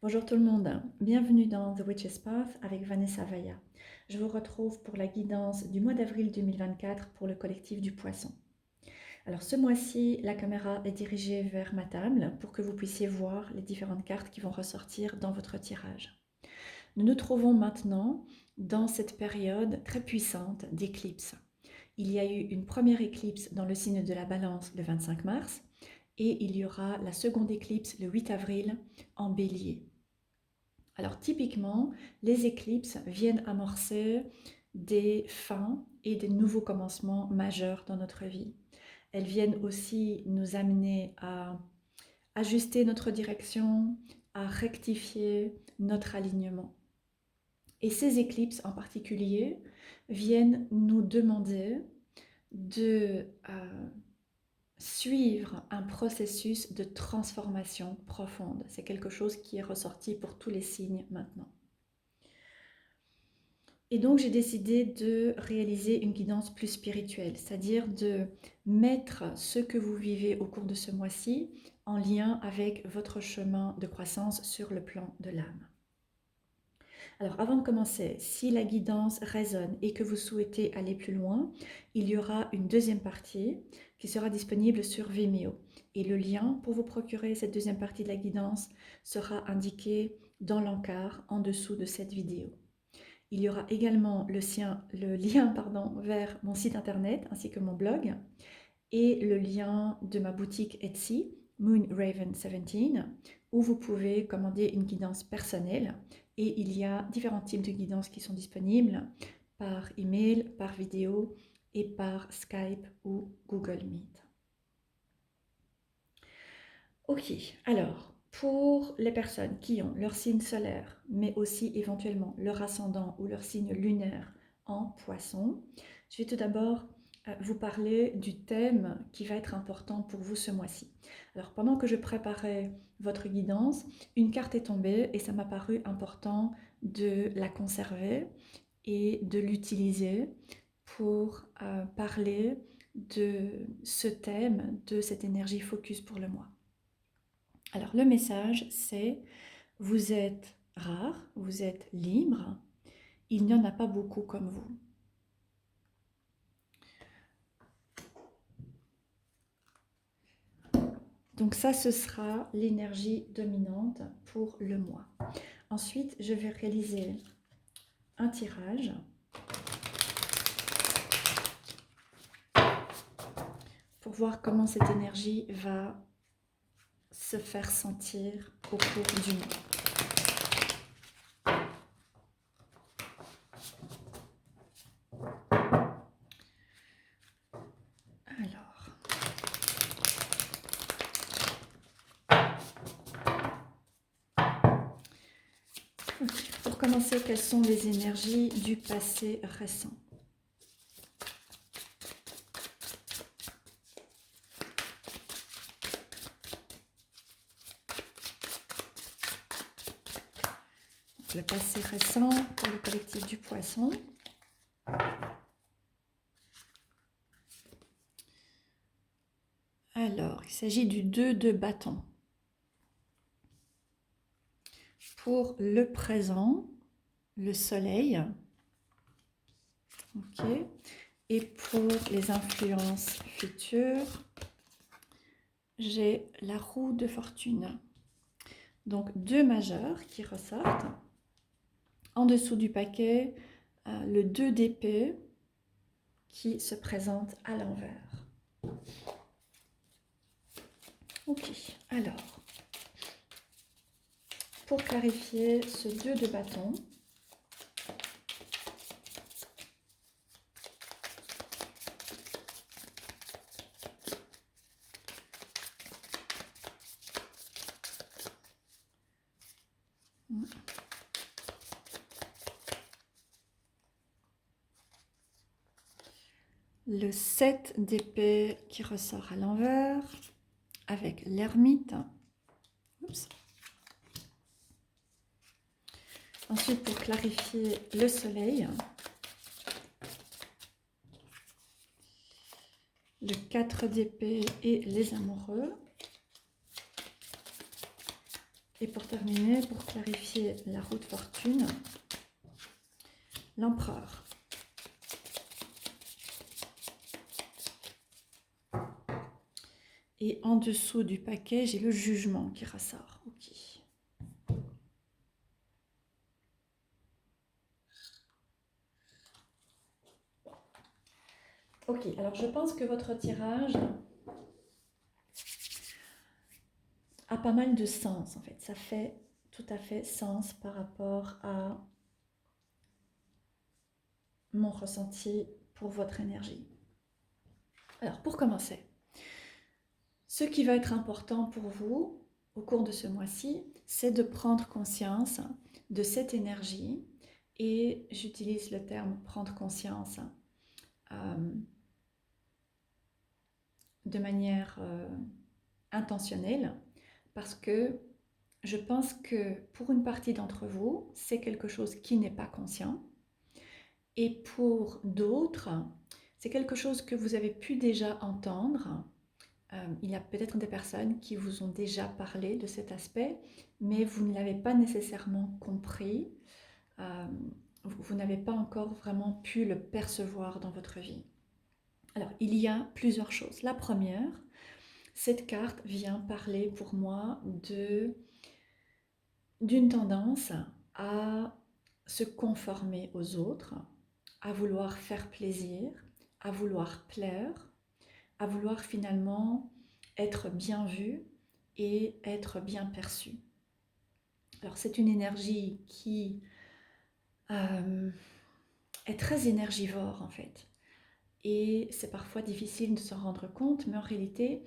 Bonjour tout le monde, bienvenue dans The Witch's Path avec Vanessa Vaya. Je vous retrouve pour la guidance du mois d'avril 2024 pour le collectif du Poisson. Alors ce mois-ci, la caméra est dirigée vers ma table pour que vous puissiez voir les différentes cartes qui vont ressortir dans votre tirage. Nous nous trouvons maintenant dans cette période très puissante d'éclipse. Il y a eu une première éclipse dans le signe de la Balance le 25 mars et il y aura la seconde éclipse le 8 avril en Bélier. Alors typiquement, les éclipses viennent amorcer des fins et des nouveaux commencements majeurs dans notre vie. Elles viennent aussi nous amener à ajuster notre direction, à rectifier notre alignement. Et ces éclipses en particulier viennent nous demander de suivre un processus de transformation profonde. C'est quelque chose qui est ressorti pour tous les signes maintenant. Et donc j'ai décidé de réaliser une guidance plus spirituelle, c'est-à-dire de mettre ce que vous vivez au cours de ce mois-ci en lien avec votre chemin de croissance sur le plan de l'âme. Alors avant de commencer, si la guidance résonne et que vous souhaitez aller plus loin, il y aura une deuxième partie qui sera disponible sur Vimeo. Et le lien pour vous procurer cette deuxième partie de la guidance sera indiqué dans l'encart en dessous de cette vidéo. Il y aura également le lien vers mon site internet ainsi que mon blog et le lien de ma boutique Etsy, Moonraven17, où vous pouvez commander une guidance personnelle. Et il y a différents types de guidances qui sont disponibles par email, par vidéo et par Skype ou Google Meet. Ok, alors pour les personnes qui ont leur signe solaire, mais aussi éventuellement leur ascendant ou leur signe lunaire en Poisson, je vais tout d'abord vous parler du thème qui va être important pour vous ce mois-ci. Alors pendant que je préparais votre guidance, une carte est tombée et ça m'a paru important de la conserver et de l'utiliser pour parler de ce thème, de cette énergie focus pour le mois. Alors le message c'est: vous êtes rare, vous êtes libre, il n'y en a pas beaucoup comme vous. Donc ça, ce sera l'énergie dominante pour le mois. Ensuite, je vais réaliser un tirage pour voir comment cette énergie va se faire sentir au cours du mois. Alors, pour commencer, quelles sont les énergies du passé récent? Le passé récent pour le collectif du Poisson. Alors, il s'agit du 2 de bâton. Pour le présent, le soleil. Ok. Et pour les influences futures, j'ai la roue de fortune. Donc, 2 majeurs qui ressortent. En dessous du paquet, le 2 d'épée qui se présente à l'envers. Ok, alors, pour clarifier ce 2 de bâton, le 7 d'épée qui ressort à l'envers avec l'ermite. Oups. Ensuite, pour clarifier le soleil, le 4 d'épée et les amoureux. Et pour terminer, pour clarifier la roue de fortune, l'empereur. Et en dessous du paquet, j'ai le jugement qui ressort. Ok. Ok, alors je pense que votre tirage a pas mal de sens en fait. Ça fait tout à fait sens par rapport à mon ressenti pour votre énergie. Alors pour commencer, ce qui va être important pour vous au cours de ce mois-ci, c'est de prendre conscience de cette énergie et j'utilise le terme prendre conscience de manière intentionnelle parce que je pense que pour une partie d'entre vous, c'est quelque chose qui n'est pas conscient et pour d'autres, c'est quelque chose que vous avez pu déjà entendre. Il y a peut-être des personnes qui vous ont déjà parlé de cet aspect, mais vous ne l'avez pas nécessairement compris. Vous n'avez pas encore vraiment pu le percevoir dans votre vie. Alors, il y a plusieurs choses. La première, cette carte vient parler pour moi d'une tendance à se conformer aux autres, à vouloir faire plaisir, à vouloir plaire, à vouloir finalement être bien vu et être bien perçu. Alors c'est une énergie qui est très énergivore en fait. Et c'est parfois difficile de s'en rendre compte, mais en réalité,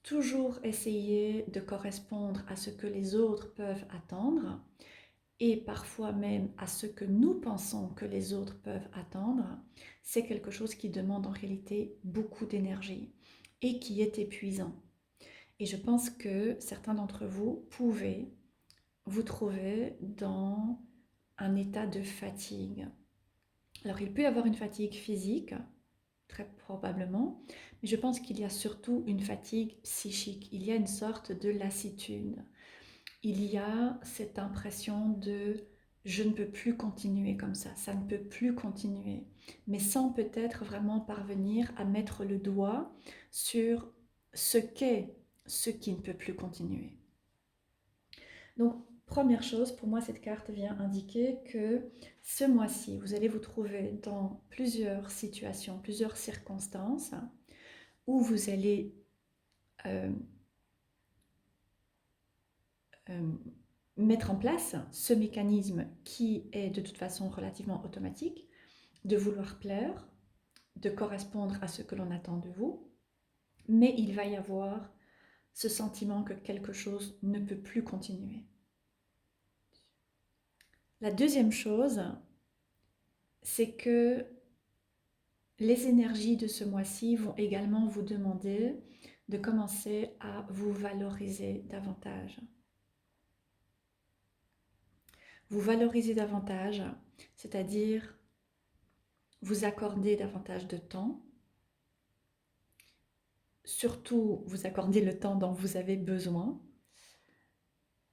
toujours essayer de correspondre à ce que les autres peuvent attendre et parfois même à ce que nous pensons que les autres peuvent attendre, c'est quelque chose qui demande en réalité beaucoup d'énergie et qui est épuisant. Et je pense que certains d'entre vous pouvez vous trouver dans un état de fatigue. Alors il peut y avoir une fatigue physique, très probablement, mais je pense qu'il y a surtout une fatigue psychique. Il y a une sorte de lassitude. Il y a cette impression de je ne peux plus continuer comme ça ne peut plus continuer, mais sans peut-être vraiment parvenir à mettre le doigt sur ce qu'est ce qui ne peut plus continuer. Donc, première chose, pour moi, cette carte vient indiquer que ce mois-ci, vous allez vous trouver dans plusieurs situations, plusieurs circonstances où vous allez mettre en place ce mécanisme qui est de toute façon relativement automatique, de vouloir plaire, de correspondre à ce que l'on attend de vous, mais il va y avoir ce sentiment que quelque chose ne peut plus continuer. La deuxième chose, c'est que les énergies de ce mois-ci vont également vous demander de commencer à vous valoriser davantage. Vous valoriser davantage, c'est-à-dire vous accorder davantage de temps, surtout vous accorder le temps dont vous avez besoin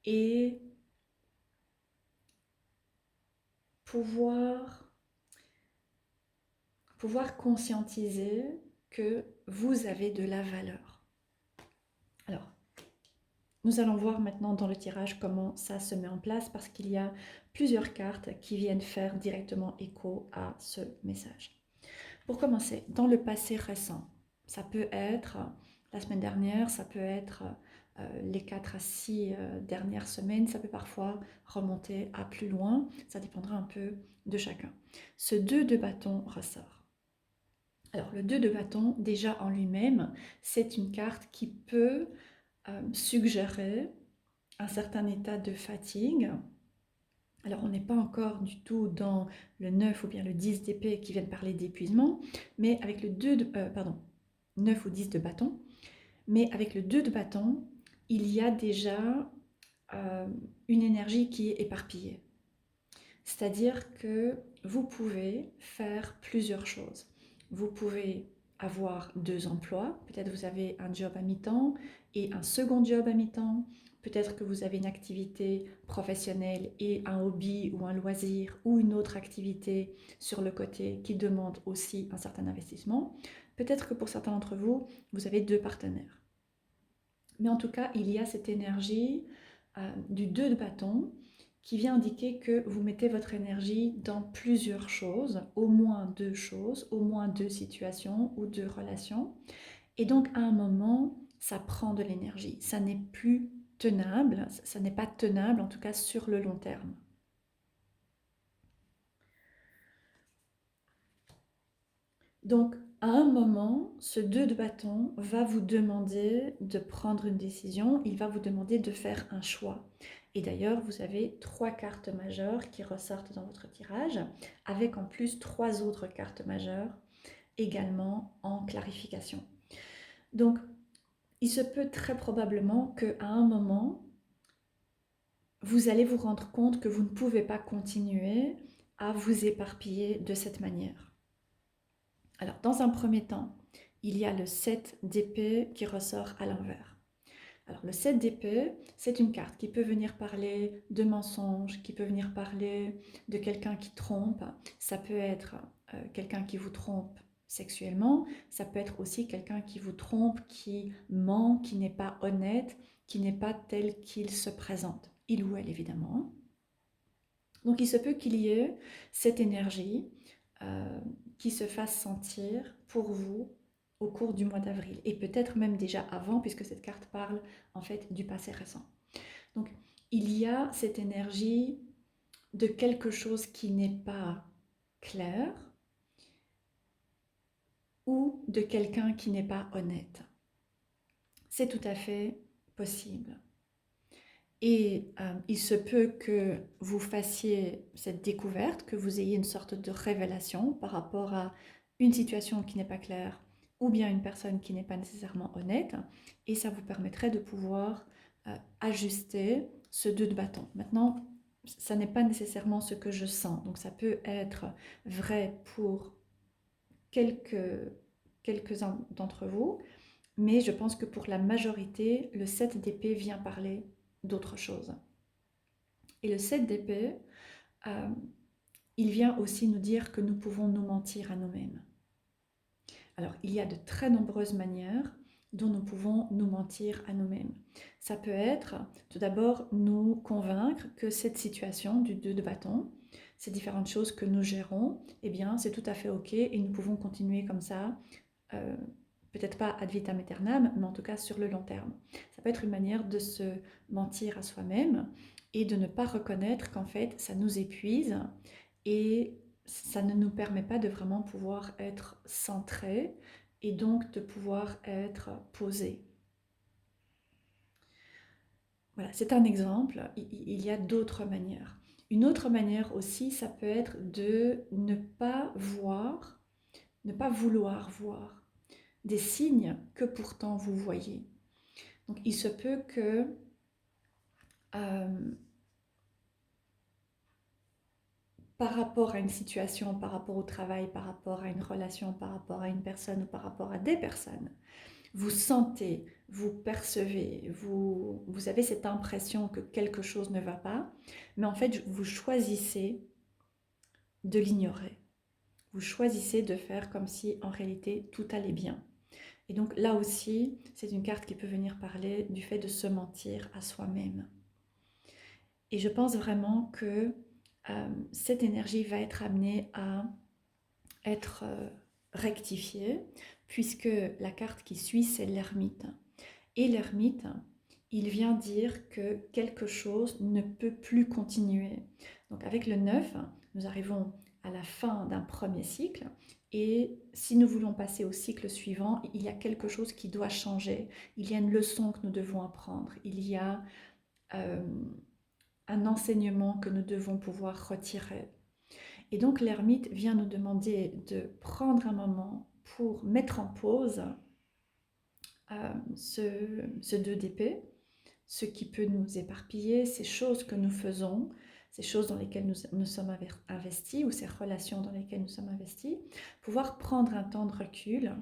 et pouvoir conscientiser que vous avez de la valeur. Alors, nous allons voir maintenant dans le tirage comment ça se met en place parce qu'il y a plusieurs cartes qui viennent faire directement écho à ce message. Pour commencer, dans le passé récent, ça peut être la semaine dernière, ça peut être les 4 à 6 dernières semaines, ça peut parfois remonter à plus loin, ça dépendra un peu de chacun. Ce 2 de bâton ressort. Alors le 2 de bâton, déjà en lui-même, c'est une carte qui peut suggérer un certain état de fatigue. Alors on n'est pas encore du tout dans le 9 ou bien le 10 d'épée qui viennent parler d'épuisement, mais avec le 9 ou 10 de bâton, mais avec le 2 de bâton, il y a déjà une énergie qui est éparpillée. C'est-à-dire que vous pouvez faire plusieurs choses. Vous pouvez avoir 2 emplois, peut-être vous avez un job à mi-temps et un second job à mi-temps, Peut-être que vous avez une activité professionnelle et un hobby ou un loisir ou une autre activité sur le côté qui demande aussi un certain investissement. Peut-être que pour certains d'entre vous, vous avez deux partenaires. Mais en tout cas, il y a cette énergie du 2 de bâton qui vient indiquer que vous mettez votre énergie dans plusieurs choses, au moins deux situations ou deux relations. Et donc, à un moment, ça prend de l'énergie. Ça n'est plus tenable, ça n'est pas tenable, en tout cas sur le long terme. Donc, à un moment, ce 2 de bâton va vous demander de prendre une décision, il va vous demander de faire un choix. Et d'ailleurs, vous avez 3 cartes majeures qui ressortent dans votre tirage, avec en plus 3 autres cartes majeures également en clarification. Donc, il se peut très probablement qu'à un moment, vous allez vous rendre compte que vous ne pouvez pas continuer à vous éparpiller de cette manière. Alors, dans un premier temps, il y a le 7 d'épée qui ressort à l'envers. Alors, le 7 d'épée, c'est une carte qui peut venir parler de mensonges, qui peut venir parler de quelqu'un qui trompe. Ça peut être quelqu'un qui vous trompe sexuellement, ça peut être aussi quelqu'un qui vous trompe, qui ment, qui n'est pas honnête, qui n'est pas tel qu'il se présente. Il ou elle, évidemment. Donc, il se peut qu'il y ait cette énergie qui se fasse sentir pour vous au cours du mois d'avril et peut-être même déjà avant puisque cette carte parle en fait du passé récent. Donc il y a cette énergie de quelque chose qui n'est pas clair ou de quelqu'un qui n'est pas honnête. C'est tout à fait possible. Et il se peut que vous fassiez cette découverte, que vous ayez une sorte de révélation par rapport à une situation qui n'est pas claire ou bien une personne qui n'est pas nécessairement honnête, et ça vous permettrait de pouvoir ajuster ce 2 de bâton. Maintenant, ça n'est pas nécessairement ce que je sens, donc ça peut être vrai pour quelques-uns d'entre vous, mais je pense que pour la majorité, le 7 d'épée vient parler d'autre chose. Et le 7 d'épée, euh, il vient aussi nous dire que nous pouvons nous mentir à nous-mêmes. Alors, il y a de très nombreuses manières dont nous pouvons nous mentir à nous-mêmes. Ça peut être, tout d'abord, nous convaincre que cette situation du 2 de bâton, ces différentes choses que nous gérons, eh bien, c'est tout à fait OK et nous pouvons continuer comme ça, peut-être pas ad vitam aeternam, mais en tout cas sur le long terme. Ça peut être une manière de se mentir à soi-même et de ne pas reconnaître qu'en fait, ça nous épuise et ça ne nous permet pas de vraiment pouvoir être centré et donc de pouvoir être posé. Voilà, c'est un exemple. Il y a d'autres manières. Une autre manière aussi, ça peut être de ne pas voir, ne pas vouloir voir des signes que pourtant vous voyez. Donc il se peut que par rapport à une situation, par rapport au travail, par rapport à une relation, par rapport à une personne ou par rapport à des personnes, vous sentez, vous percevez, vous avez cette impression que quelque chose ne va pas, mais en fait vous choisissez de l'ignorer. Vous choisissez de faire comme si en réalité tout allait bien. Et donc là aussi, c'est une carte qui peut venir parler du fait de se mentir à soi-même. Et je pense vraiment que cette énergie va être amenée à être rectifiée, puisque la carte qui suit, c'est l'ermite. Et l'ermite, il vient dire que quelque chose ne peut plus continuer. Donc avec le 9, nous arrivons à la fin d'un premier cycle, et si nous voulons passer au cycle suivant, il y a quelque chose qui doit changer, il y a une leçon que nous devons apprendre, il y a un enseignement que nous devons pouvoir retirer. Et donc l'ermite vient nous demander de prendre un moment pour mettre en pause ce 2 d'épée, ce qui peut nous éparpiller, ces choses que nous faisons, ces choses dans lesquelles nous sommes investis ou ces relations dans lesquelles nous sommes investis, pouvoir prendre un temps de recul,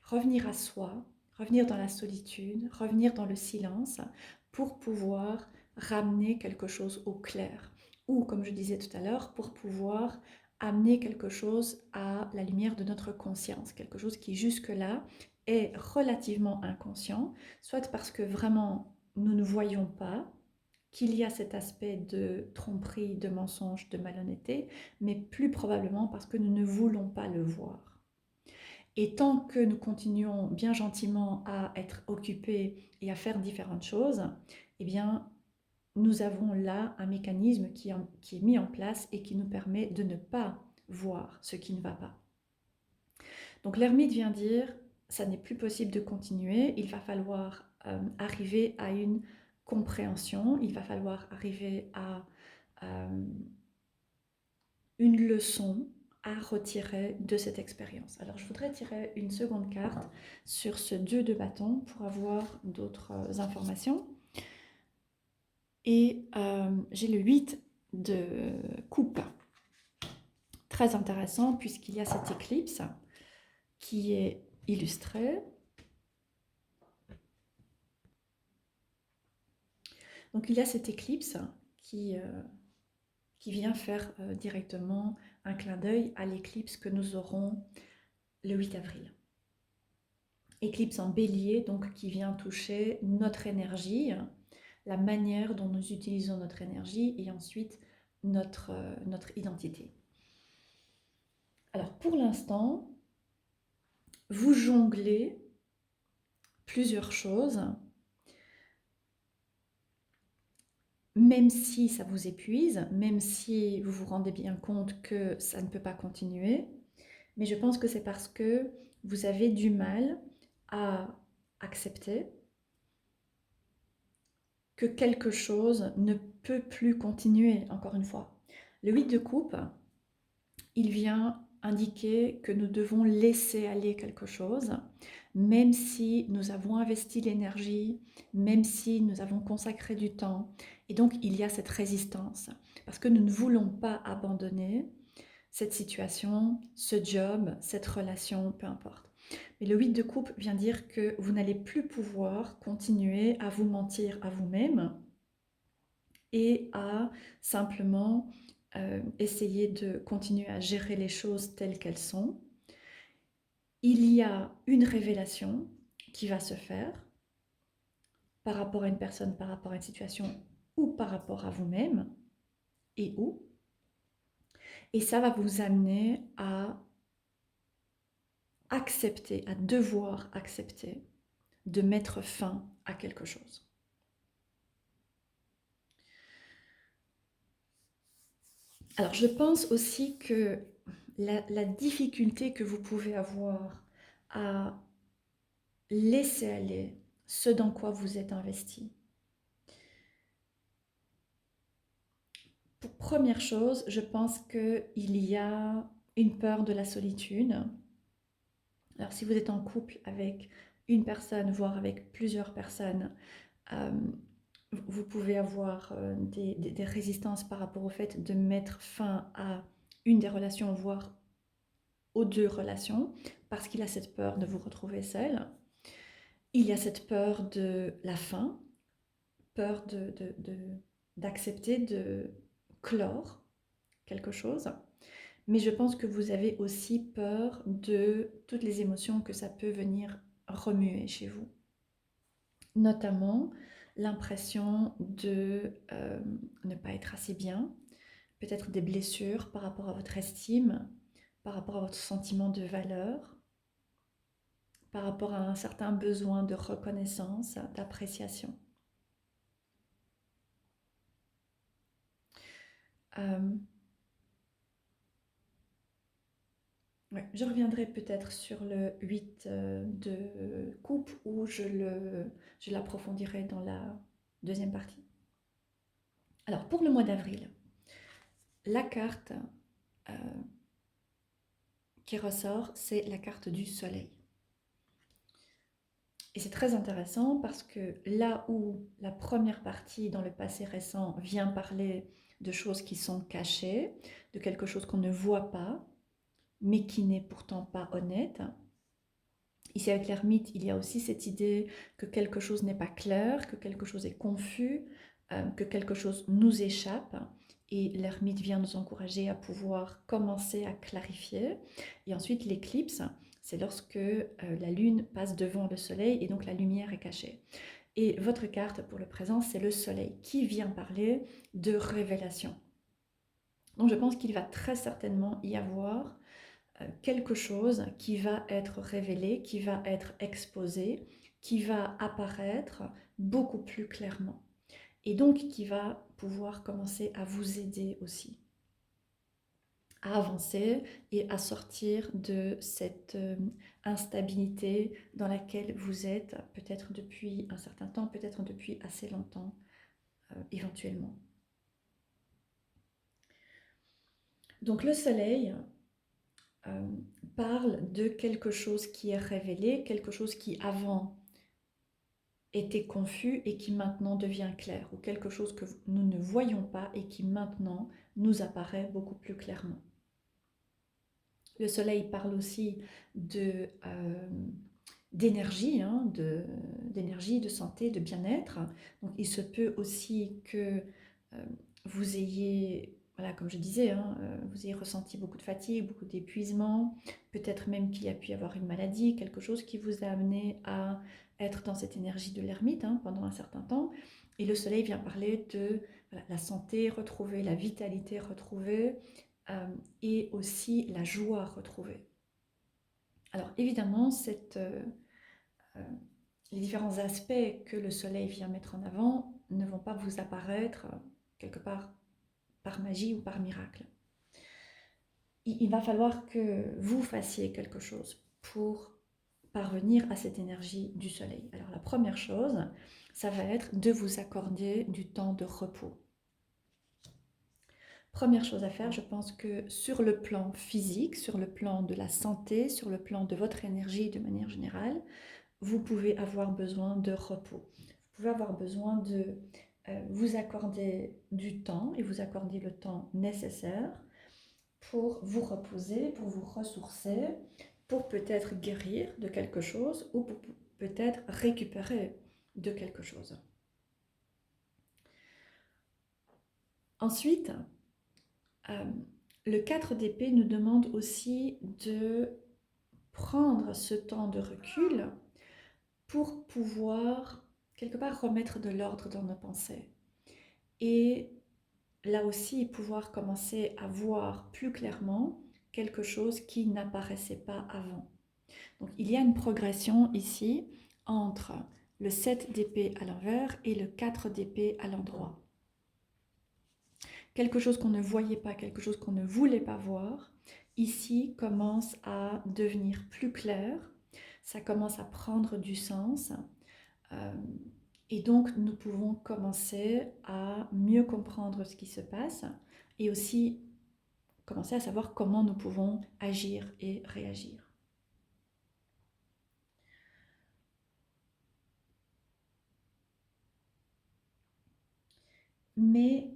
revenir à soi, revenir dans la solitude, revenir dans le silence pour pouvoir ramener quelque chose au clair. Ou, comme je disais tout à l'heure, pour pouvoir amener quelque chose à la lumière de notre conscience, quelque chose qui jusque-là est relativement inconscient, soit parce que vraiment nous ne voyons pas qu'il y a cet aspect de tromperie, de mensonge, de malhonnêteté, mais plus probablement parce que nous ne voulons pas le voir. Et tant que nous continuons bien gentiment à être occupés et à faire différentes choses, eh bien, nous avons là un mécanisme qui est mis en place et qui nous permet de ne pas voir ce qui ne va pas. Donc l'ermite vient dire, ça n'est plus possible de continuer, il va falloir arriver à une compréhension, il va falloir arriver à une leçon à retirer de cette expérience. Alors je voudrais tirer une seconde carte sur ce 2 de bâton pour avoir d'autres informations. Et j'ai le 8 de coupe. Très intéressant puisqu'il y a cette éclipse qui est illustrée. Donc il y a cette éclipse qui vient faire directement un clin d'œil à l'éclipse que nous aurons le 8 avril. Éclipse en bélier, donc qui vient toucher notre énergie, la manière dont nous utilisons notre énergie et ensuite notre identité. Alors pour l'instant, vous jonglez plusieurs choses, même si ça vous épuise, même si vous vous rendez bien compte que ça ne peut pas continuer, mais je pense que c'est parce que vous avez du mal à accepter que quelque chose ne peut plus continuer, encore une fois. Le 8 de coupe, il vient indiquer que nous devons laisser aller quelque chose, même si nous avons investi l'énergie, même si nous avons consacré du temps. Et donc, il y a cette résistance, parce que nous ne voulons pas abandonner cette situation, ce job, cette relation, peu importe. Mais le 8 de coupe vient dire que vous n'allez plus pouvoir continuer à vous mentir à vous-même et à simplement essayer de continuer à gérer les choses telles qu'elles sont. Il y a une révélation qui va se faire par rapport à une personne, par rapport à une situation ou par rapport à vous-même et où. Et ça va vous amener à accepter, à devoir accepter de mettre fin à quelque chose. Alors je pense aussi que la difficulté que vous pouvez avoir à laisser aller ce dans quoi vous êtes investi. Pour première chose, je pense qu'il y a une peur de la solitude. Alors si vous êtes en couple avec une personne, voire avec plusieurs personnes, vous pouvez avoir des résistances par rapport au fait de mettre fin à une des relations, voire aux deux relations, parce qu'il a cette peur de vous retrouver seul. Il y a cette peur de la fin, peur d'accepter de clore quelque chose. Mais je pense que vous avez aussi peur de toutes les émotions que ça peut venir remuer chez vous. Notamment l'impression de ne pas être assez bien, peut-être des blessures par rapport à votre estime, par rapport à votre sentiment de valeur, par rapport à un certain besoin de reconnaissance, d'appréciation. Ouais, je reviendrai peut-être sur le 8 de coupe où je l'approfondirai dans la deuxième partie. Alors pour le mois d'avril, la carte qui ressort, c'est la carte du soleil. Et c'est très intéressant parce que là où la première partie dans le passé récent vient parler de choses qui sont cachées, de quelque chose qu'on ne voit pas, mais qui n'est pourtant pas honnête, Ici avec l'ermite, il y a aussi cette idée que quelque chose n'est pas clair, que quelque chose est confus, que quelque chose nous échappe. Et l'ermite vient nous encourager à pouvoir commencer à clarifier. Et ensuite, l'éclipse, c'est lorsque la lune passe devant le soleil et donc la lumière est cachée. Et votre carte pour le présent, c'est le soleil qui vient parler de révélation. Donc je pense qu'il va très certainement y avoir quelque chose qui va être révélé, qui va être exposé, qui va apparaître beaucoup plus clairement. Et donc qui va pouvoir commencer à vous aider aussi à avancer et à sortir de cette instabilité dans laquelle vous êtes, peut-être depuis un certain temps, peut-être depuis assez longtemps, éventuellement. Donc le soleil euh, parle de quelque chose qui est révélé, quelque chose qui avant était confus et qui maintenant devient clair, ou quelque chose que nous ne voyons pas et qui maintenant nous apparaît beaucoup plus clairement. Le soleil parle aussi d'énergie, hein, d'énergie, de santé, de bien-être. Donc il se peut aussi que vous ayez, voilà, comme je disais, hein, vous ayez ressenti beaucoup de fatigue, beaucoup d'épuisement, peut-être même qu'il y a pu y avoir une maladie, quelque chose qui vous a amené à être dans cette énergie de l'ermite hein, pendant un certain temps. Et le soleil vient parler de voilà, la santé retrouvée, la vitalité retrouvée et aussi la joie retrouvée. Alors évidemment, euh, les différents aspects que le soleil vient mettre en avant ne vont pas vous apparaître quelque part par magie ou par miracle. Il va falloir que vous fassiez quelque chose pour parvenir à cette énergie du soleil. Alors la première chose, ça va être de vous accorder du temps de repos. Première chose à faire, je pense que sur le plan physique, sur le plan de la santé, sur le plan de votre énergie de manière générale, vous pouvez avoir besoin de repos. Vous pouvez avoir besoin de vous accorder du temps et vous accorder le temps nécessaire pour vous reposer, pour vous ressourcer, pour peut-être guérir de quelque chose ou pour peut-être récupérer de quelque chose. Ensuite, le 4 d'épée nous demande aussi de prendre ce temps de recul pour pouvoir quelque part remettre de l'ordre dans nos pensées. Et là aussi, pouvoir commencer à voir plus clairement quelque chose qui n'apparaissait pas avant. Donc il y a une progression ici entre le 7 d'épée à l'envers et le 4 d'épée à l'endroit. Quelque chose qu'on ne voyait pas, quelque chose qu'on ne voulait pas voir, ici commence à devenir plus clair, ça commence à prendre du sens. Et donc, nous pouvons commencer à mieux comprendre ce qui se passe et aussi commencer à savoir comment nous pouvons agir et réagir. Mais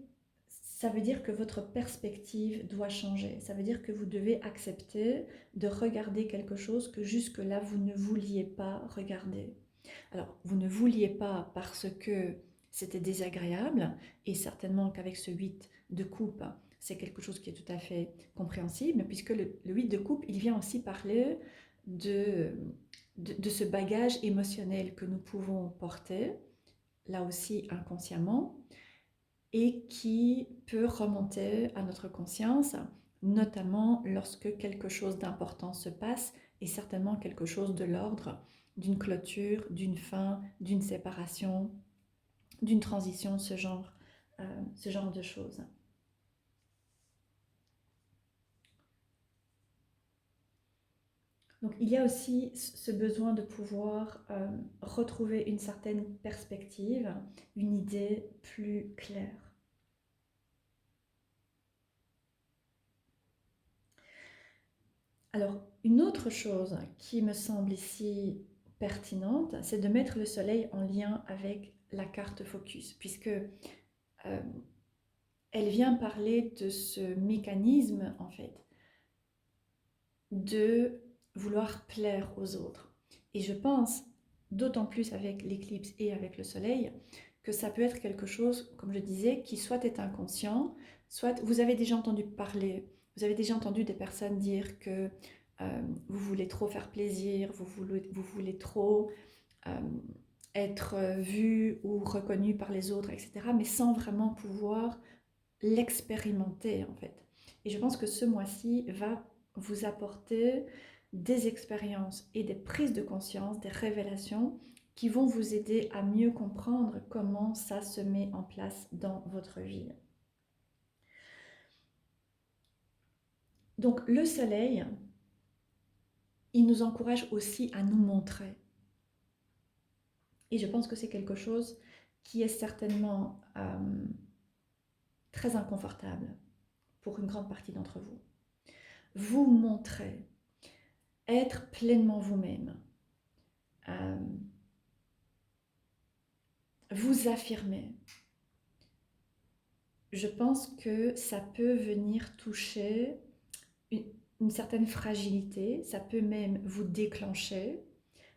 ça veut dire que votre perspective doit changer. Ça veut dire que vous devez accepter de regarder quelque chose que jusque-là, vous ne vouliez pas regarder. Alors, vous ne vouliez pas parce que c'était désagréable, et certainement qu'avec ce 8 de coupe, c'est quelque chose qui est tout à fait compréhensible, puisque le 8 de coupe, il vient aussi parler de ce bagage émotionnel que nous pouvons porter, là aussi inconsciemment, et qui peut remonter à notre conscience, notamment lorsque quelque chose d'important se passe, et certainement quelque chose de l'ordre d'une clôture, d'une fin, d'une séparation, d'une transition, ce genre de choses. Donc il y a aussi ce besoin de pouvoir retrouver une certaine perspective, une idée plus claire. Alors, une autre chose qui me semble ici pertinente, c'est de mettre le soleil en lien avec la carte focus, puisque elle vient parler de ce mécanisme, en fait, de vouloir plaire aux autres. Et je pense, d'autant plus avec l'éclipse et avec le soleil, que ça peut être quelque chose, comme je disais, qui soit est inconscient, soit vous avez déjà entendu parler, vous avez déjà entendu des personnes dire que vous voulez trop faire plaisir, vous voulez trop euh, être vu ou reconnu par les autres, etc., mais sans vraiment pouvoir l'expérimenter en fait. Et je pense que ce mois-ci va vous apporter des expériences et des prises de conscience, des révélations qui vont vous aider à mieux comprendre comment ça se met en place dans votre vie. Donc le soleil, il nous encourage aussi à nous montrer. Et je pense que c'est quelque chose qui est certainement très inconfortable pour une grande partie d'entre vous. Vous montrer, être pleinement vous-même, euh, vous affirmer. Je pense que ça peut venir toucher une certaine fragilité, ça peut même vous déclencher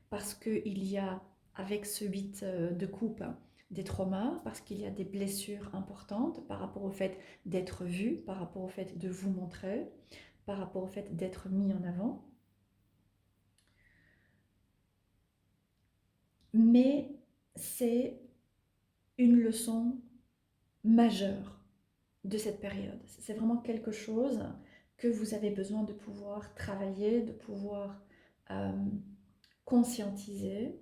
parce qu'il y a, avec ce 8 de coupe, des traumas, parce qu'il y a des blessures importantes par rapport au fait d'être vu, par rapport au fait de vous montrer, par rapport au fait d'être mis en avant. Mais c'est une leçon majeure de cette période. C'est vraiment quelque chose que vous avez besoin de pouvoir travailler, de pouvoir euh, conscientiser.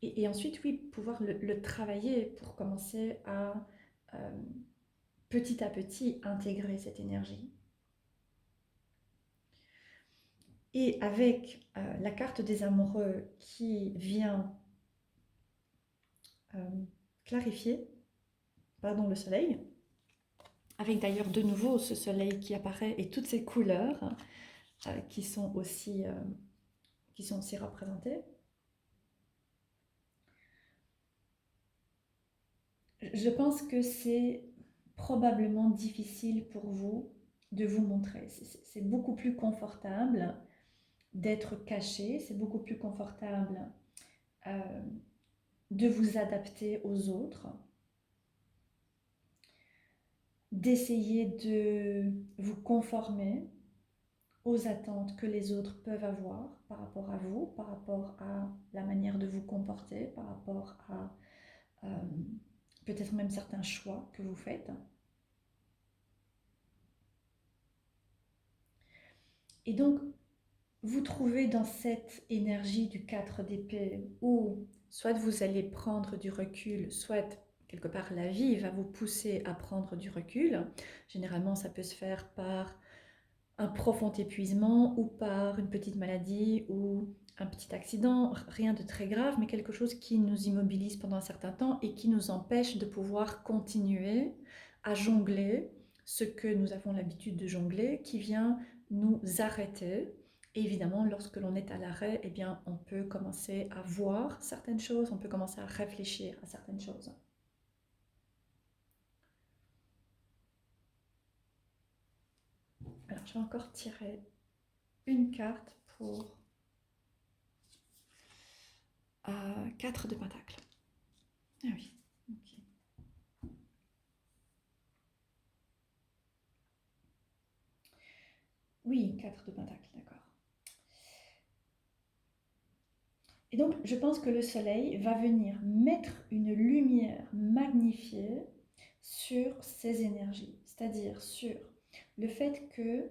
Et ensuite, oui, pouvoir le travailler pour commencer à petit à petit intégrer cette énergie. Et avec la carte des amoureux qui vient clarifier, pardon, le soleil, avec d'ailleurs de nouveau ce soleil qui apparaît et toutes ces couleurs qui sont aussi représentées. Je pense que c'est probablement difficile pour vous de vous montrer. C'est beaucoup plus confortable d'être caché, c'est beaucoup plus confortable euh, de vous adapter aux autres, d'essayer de vous conformer aux attentes que les autres peuvent avoir par rapport à vous, par rapport à la manière de vous comporter, par rapport à peut-être même certains choix que vous faites. Et donc, vous trouvez dans cette énergie du 4 d'épée où soit vous allez prendre du recul, soit quelque part la vie va vous pousser à prendre du recul. Généralement, ça peut se faire par un profond épuisement ou par une petite maladie ou un petit accident, rien de très grave, mais quelque chose qui nous immobilise pendant un certain temps et qui nous empêche de pouvoir continuer à jongler ce que nous avons l'habitude de jongler, qui vient nous arrêter. Et évidemment, lorsque l'on est à l'arrêt, eh bien, on peut commencer à voir certaines choses, on peut commencer à réfléchir à certaines choses. Alors, je vais encore tirer une carte pour 4 de pentacle. Ah oui, ok. Oui, 4 de pentacle, d'accord. Et donc, je pense que le soleil va venir mettre une lumière magnifiée sur ces énergies, c'est-à-dire sur le fait que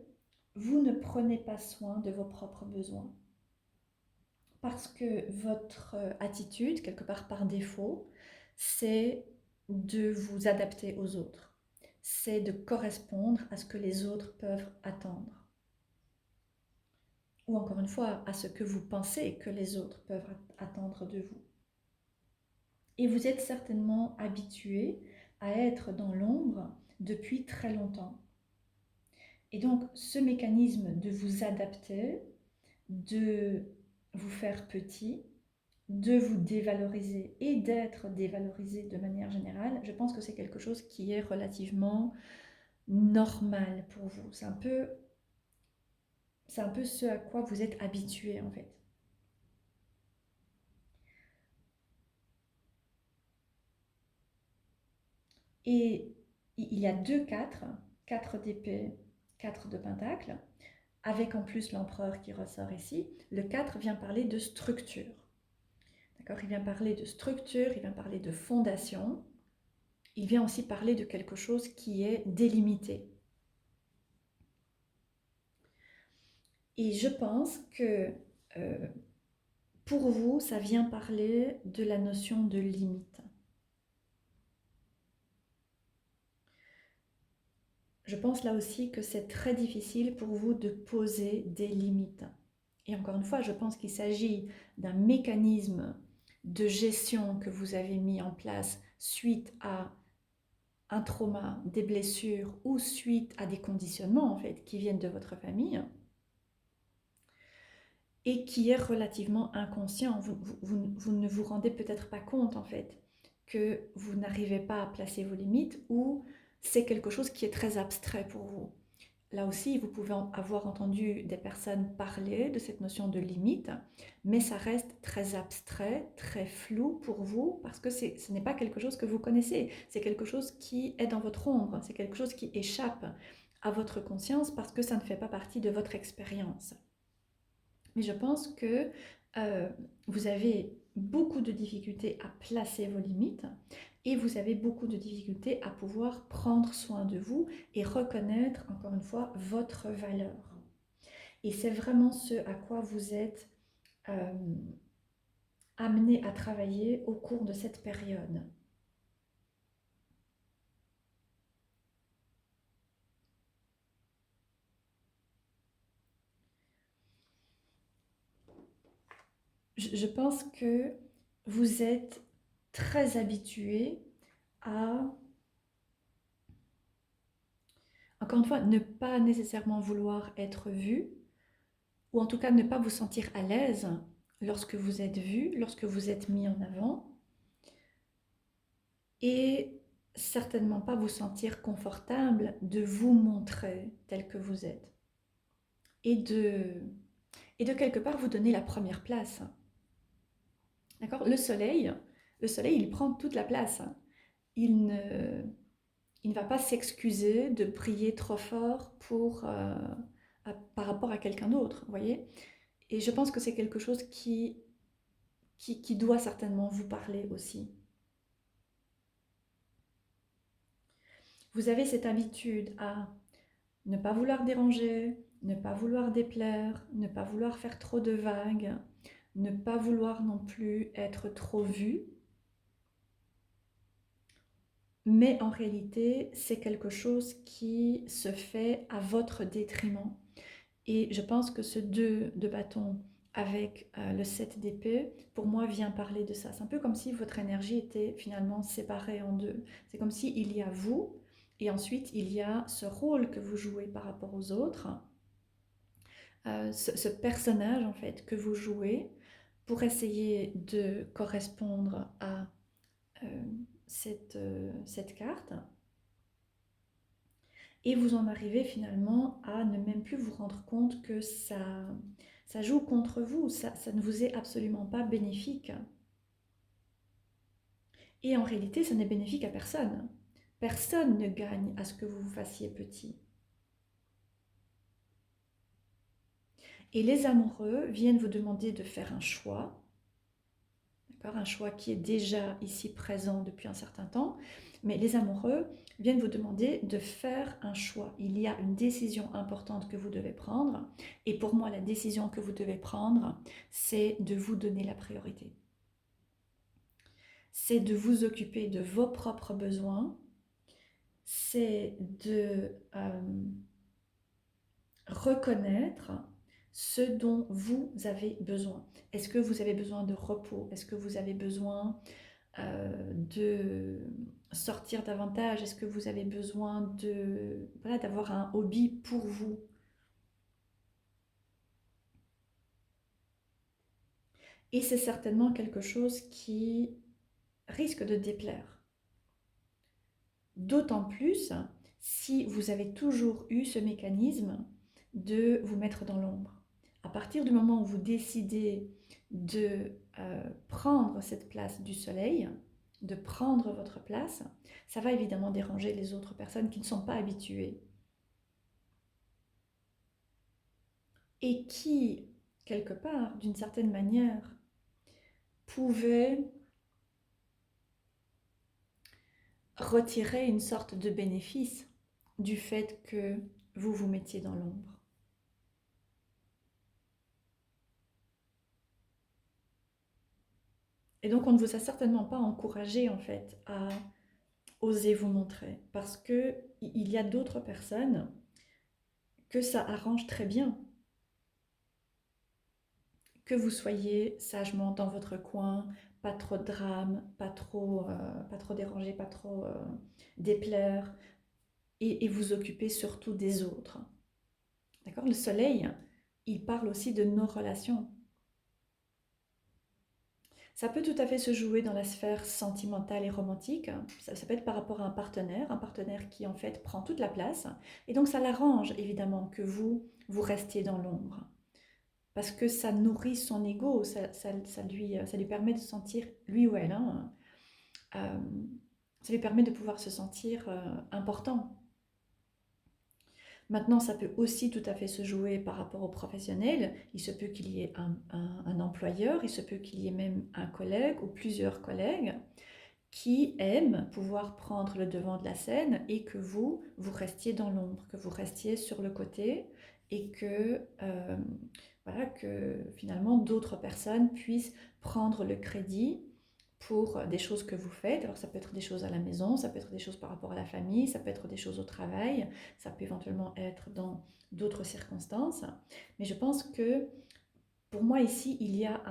vous ne prenez pas soin de vos propres besoins. Parce que votre attitude, quelque part par défaut, c'est de vous adapter aux autres. C'est de correspondre à ce que les autres peuvent attendre. Ou encore une fois, à ce que vous pensez que les autres peuvent attendre de vous. Et vous êtes certainement habitué à être dans l'ombre depuis très longtemps. Et donc, ce mécanisme de vous adapter, de vous faire petit, de vous dévaloriser et d'être dévalorisé de manière générale, je pense que c'est quelque chose qui est relativement normal pour vous. C'est un peu ce à quoi vous êtes habitué en fait. Et il y a deux 4, 4 d'épée, 4 de pentacle, avec en plus l'empereur qui ressort ici. Le 4 vient parler de structure. D'accord? Il vient parler de structure, il vient parler de fondation. Il vient aussi parler de quelque chose qui est délimité. Et je pense que pour vous, ça vient parler de la notion de limite. Je pense là aussi que c'est très difficile pour vous de poser des limites. Et encore une fois, je pense qu'il s'agit d'un mécanisme de gestion que vous avez mis en place suite à un trauma, des blessures ou suite à des conditionnements en fait qui viennent de votre famille et qui est relativement inconscient. Vous ne vous rendez peut-être pas compte en fait que vous n'arrivez pas à placer vos limites ou c'est quelque chose qui est très abstrait pour vous. Là aussi, vous pouvez avoir entendu des personnes parler de cette notion de limite, mais ça reste très abstrait, très flou pour vous, parce que ce n'est pas quelque chose que vous connaissez, c'est quelque chose qui est dans votre ombre, c'est quelque chose qui échappe à votre conscience parce que ça ne fait pas partie de votre expérience. Mais je pense que euh, vous avez beaucoup de difficultés à placer vos limites et vous avez beaucoup de difficultés à pouvoir prendre soin de vous et reconnaître, encore une fois, votre valeur. Et c'est vraiment ce à quoi vous êtes euh, amené à travailler au cours de cette période. Je pense que vous êtes très habitué à, encore une fois, ne pas nécessairement vouloir être vu, ou en tout cas ne pas vous sentir à l'aise lorsque vous êtes vu, lorsque vous êtes mis en avant, et certainement pas vous sentir confortable de vous montrer tel que vous êtes, et et de quelque part vous donner la première place. D'accord? Le soleil, il prend toute la place. Il ne, il ne va pas s'excuser de prier trop fort par rapport à quelqu'un d'autre, vous voyez? Et je pense que c'est quelque chose qui doit certainement vous parler aussi. Vous avez cette habitude à ne pas vouloir déranger, ne pas vouloir déplaire, ne pas vouloir faire trop de vagues, ne pas vouloir non plus être trop vu. Mais en réalité, c'est quelque chose qui se fait à votre détriment. Et je pense que ce 2 de bâton avec le 7 d'épée, pour moi, vient parler de ça. C'est un peu comme si votre énergie était finalement séparée en deux. C'est comme s'il y a vous, et ensuite il y a ce rôle que vous jouez par rapport aux autres, ce personnage en fait que vous jouez pour essayer de correspondre à euh, cette carte. Et vous en arrivez finalement à ne même plus vous rendre compte que ça joue contre vous, ça ne vous est absolument pas bénéfique. Et en réalité, ça n'est bénéfique à personne. Personne ne gagne à ce que vous vous fassiez petit. Et les amoureux viennent vous demander de faire un choix, d'accord, un choix qui est déjà ici présent depuis un certain temps, mais les amoureux viennent vous demander de faire un choix. Il y a une décision importante que vous devez prendre, et pour moi, la décision que vous devez prendre, c'est de vous donner la priorité. C'est de vous occuper de vos propres besoins, c'est de reconnaître ce dont vous avez besoin. Est-ce que vous avez besoin de repos? Est-ce que vous avez besoin de sortir davantage? Est-ce que vous avez besoin de, voilà, d'avoir un hobby pour vous? Et c'est certainement quelque chose qui risque de déplaire. D'autant plus si vous avez toujours eu ce mécanisme de vous mettre dans l'ombre. À partir du moment où vous décidez de prendre cette place du soleil, de prendre votre place, ça va évidemment déranger les autres personnes qui ne sont pas habituées et qui, quelque part, d'une certaine manière, pouvaient retirer une sorte de bénéfice du fait que vous vous mettiez dans l'ombre. Et donc, on ne vous a certainement pas encouragé, en fait, à oser vous montrer. Parce qu'il y a d'autres personnes que ça arrange très bien. Que vous soyez sagement dans votre coin, pas trop de drame, pas trop dérangé, pas trop déplaire, et vous occuper surtout des autres. D'accord? Le soleil, il parle aussi de nos relations. Ça peut tout à fait se jouer dans la sphère sentimentale et romantique. Ça peut être par rapport à un partenaire qui en fait prend toute la place. Et donc ça l'arrange évidemment que vous restiez dans l'ombre. Parce que ça nourrit son ego, ça lui permet de se sentir, lui ou elle, hein, euh, ça lui permet de pouvoir se sentir important. Maintenant, ça peut aussi tout à fait se jouer par rapport aux professionnels. Il se peut qu'il y ait un employeur, il se peut qu'il y ait même un collègue ou plusieurs collègues qui aiment pouvoir prendre le devant de la scène et que vous restiez dans l'ombre, que vous restiez sur le côté et voilà, que finalement d'autres personnes puissent prendre le crédit pour des choses que vous faites. Alors ça peut être des choses à la maison, ça peut être des choses par rapport à la famille, ça peut être des choses au travail, ça peut éventuellement être dans d'autres circonstances. Mais je pense que pour moi ici, il y a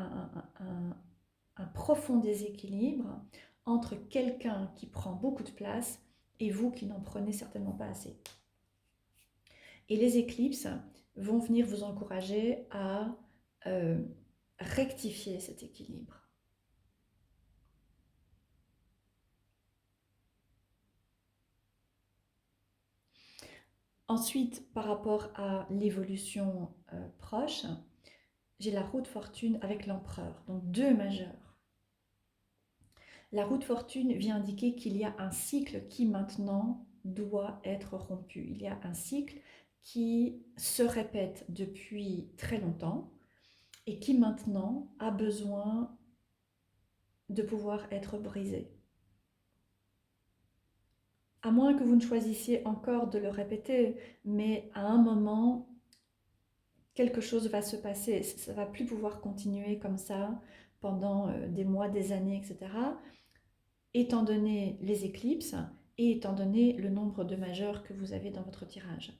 un profond déséquilibre entre quelqu'un qui prend beaucoup de place et vous qui n'en prenez certainement pas assez. Et les éclipses vont venir vous encourager à rectifier cet équilibre. Ensuite, par rapport à l'évolution proche, j'ai la roue de fortune avec l'empereur, donc deux majeurs. La roue de fortune vient indiquer qu'il y a un cycle qui maintenant doit être rompu. Il y a un cycle qui se répète depuis très longtemps et qui maintenant a besoin de pouvoir être brisé. À moins que vous ne choisissiez encore de le répéter, mais à un moment, quelque chose va se passer. Ça ne va plus pouvoir continuer comme ça pendant des mois, des années, etc. Étant donné les éclipses et étant donné le nombre de majeurs que vous avez dans votre tirage.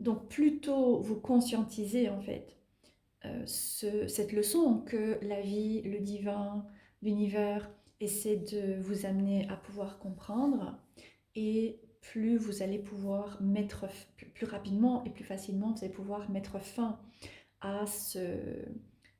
Donc plutôt vous conscientisez en fait cette leçon que la vie, le divin, l'univers essaie de vous amener à pouvoir comprendre, et plus vous allez pouvoir mettre, plus rapidement et plus facilement, vous allez pouvoir mettre fin à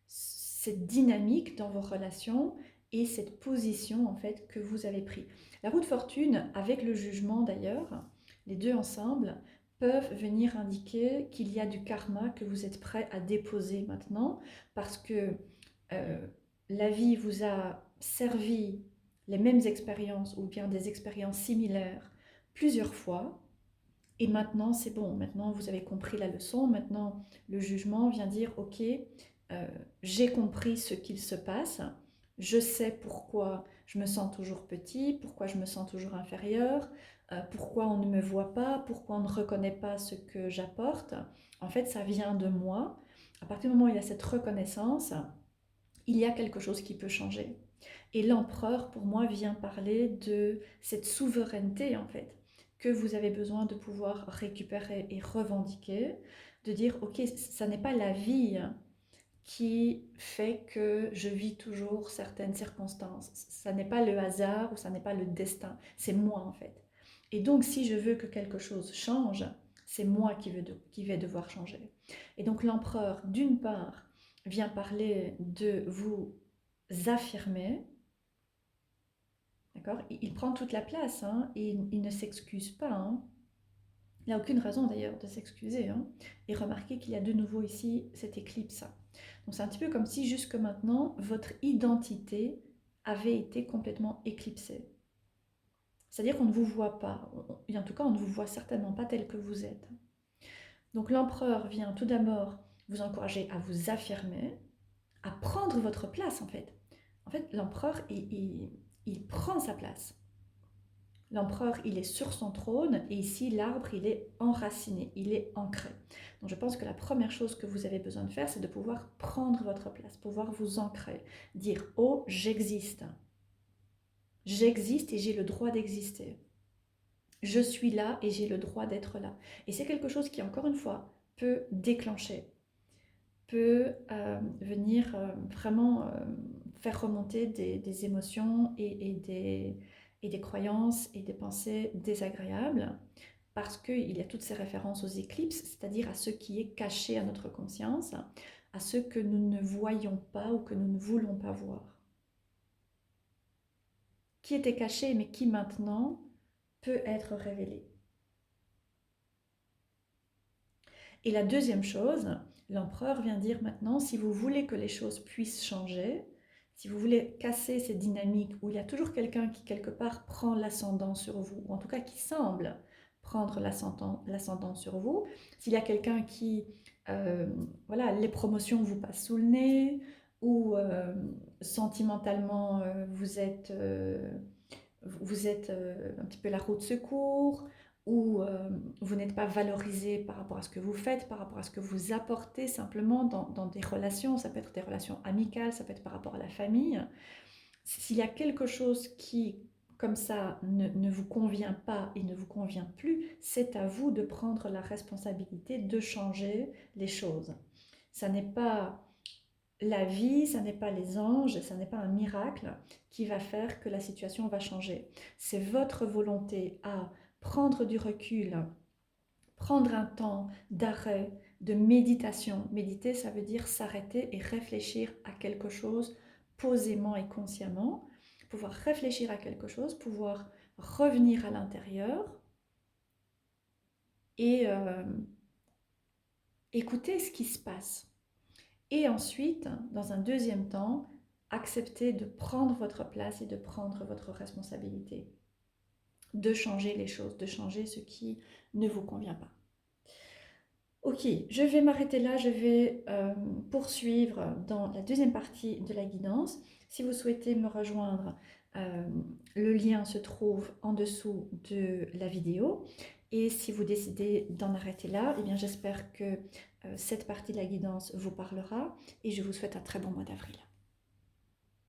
cette dynamique dans vos relations et cette position en fait que vous avez pris. La roue de fortune avec le jugement d'ailleurs, les deux ensemble, peuvent venir indiquer qu'il y a du karma que vous êtes prêt à déposer maintenant parce que la vie vous a servi les mêmes expériences ou bien des expériences similaires plusieurs fois et maintenant c'est bon, maintenant vous avez compris la leçon, maintenant le jugement vient dire ok, j'ai compris ce qu'il se passe, je sais pourquoi je me sens toujours petit, pourquoi je me sens toujours inférieur, pourquoi on ne me voit pas, pourquoi on ne reconnaît pas ce que j'apporte. En fait, ça vient de moi. À partir du moment où il y a cette reconnaissance, il y a quelque chose qui peut changer. Et l'empereur, pour moi, vient parler de cette souveraineté, en fait, que vous avez besoin de pouvoir récupérer et revendiquer, de dire, ok, ça n'est pas la vie qui fait que je vis toujours certaines circonstances. Ça n'est pas le hasard ou ça n'est pas le destin, c'est moi en fait. Et donc si je veux que quelque chose change, c'est moi qui vais devoir changer. Et donc l'empereur, d'une part, vient parler de vous affirmer, d'accord? Il prend toute la place, hein, et il ne s'excuse pas, hein. Il n'y a aucune raison d'ailleurs de s'excuser, hein. Et remarquez qu'il y a de nouveau ici cette éclipse. Donc c'est un petit peu comme si jusque maintenant, votre identité avez été complètement éclipsé. C'est-à-dire qu'on ne vous voit pas, et en tout cas on ne vous voit certainement pas tel que vous êtes. Donc l'empereur vient tout d'abord vous encourager à vous affirmer, à prendre votre place en fait. En fait, l'empereur, il prend sa place. L'empereur, il est sur son trône et ici, l'arbre, il est enraciné, il est ancré. Donc je pense que la première chose que vous avez besoin de faire, c'est de pouvoir prendre votre place, pouvoir vous ancrer, dire « Oh, j'existe. J'existe et j'ai le droit d'exister. Je suis là et j'ai le droit d'être là. » Et c'est quelque chose qui, encore une fois, peut déclencher, peut venir vraiment faire remonter des émotions et des croyances et des pensées désagréables, parce qu'il y a toutes ces références aux éclipses, c'est-à-dire à ce qui est caché à notre conscience, à ce que nous ne voyons pas ou que nous ne voulons pas voir. Qui était caché mais qui maintenant peut être révélé. Et la deuxième chose, l'empereur vient dire maintenant, si vous voulez que les choses puissent changer, si vous voulez casser cette dynamique où il y a toujours quelqu'un qui quelque part prend l'ascendant sur vous, ou en tout cas qui semble prendre l'ascendant sur vous, s'il y a quelqu'un qui, voilà, les promotions vous passent sous le nez, ou sentimentalement vous êtes un petit peu la roue de secours, ou vous n'êtes pas valorisé par rapport à ce que vous faites, par rapport à ce que vous apportez simplement dans des relations, ça peut être des relations amicales, ça peut être par rapport à la famille. S'il y a quelque chose qui, comme ça, ne vous convient pas et ne vous convient plus, c'est à vous de prendre la responsabilité de changer les choses. Ça n'est pas la vie, ça n'est pas les anges, ça n'est pas un miracle qui va faire que la situation va changer. C'est votre volonté à prendre du recul, prendre un temps d'arrêt, de méditation. Méditer, ça veut dire s'arrêter et réfléchir à quelque chose posément et consciemment, pouvoir réfléchir à quelque chose, pouvoir revenir à l'intérieur et écouter ce qui se passe. Et ensuite, dans un deuxième temps, accepter de prendre votre place et de prendre votre responsabilité, de changer les choses, de changer ce qui ne vous convient pas. Ok, je vais m'arrêter là, je vais poursuivre dans la deuxième partie de la guidance. Si vous souhaitez me rejoindre, le lien se trouve en dessous de la vidéo. Et si vous décidez d'en arrêter là, eh bien j'espère que cette partie de la guidance vous parlera et je vous souhaite un très bon mois d'avril.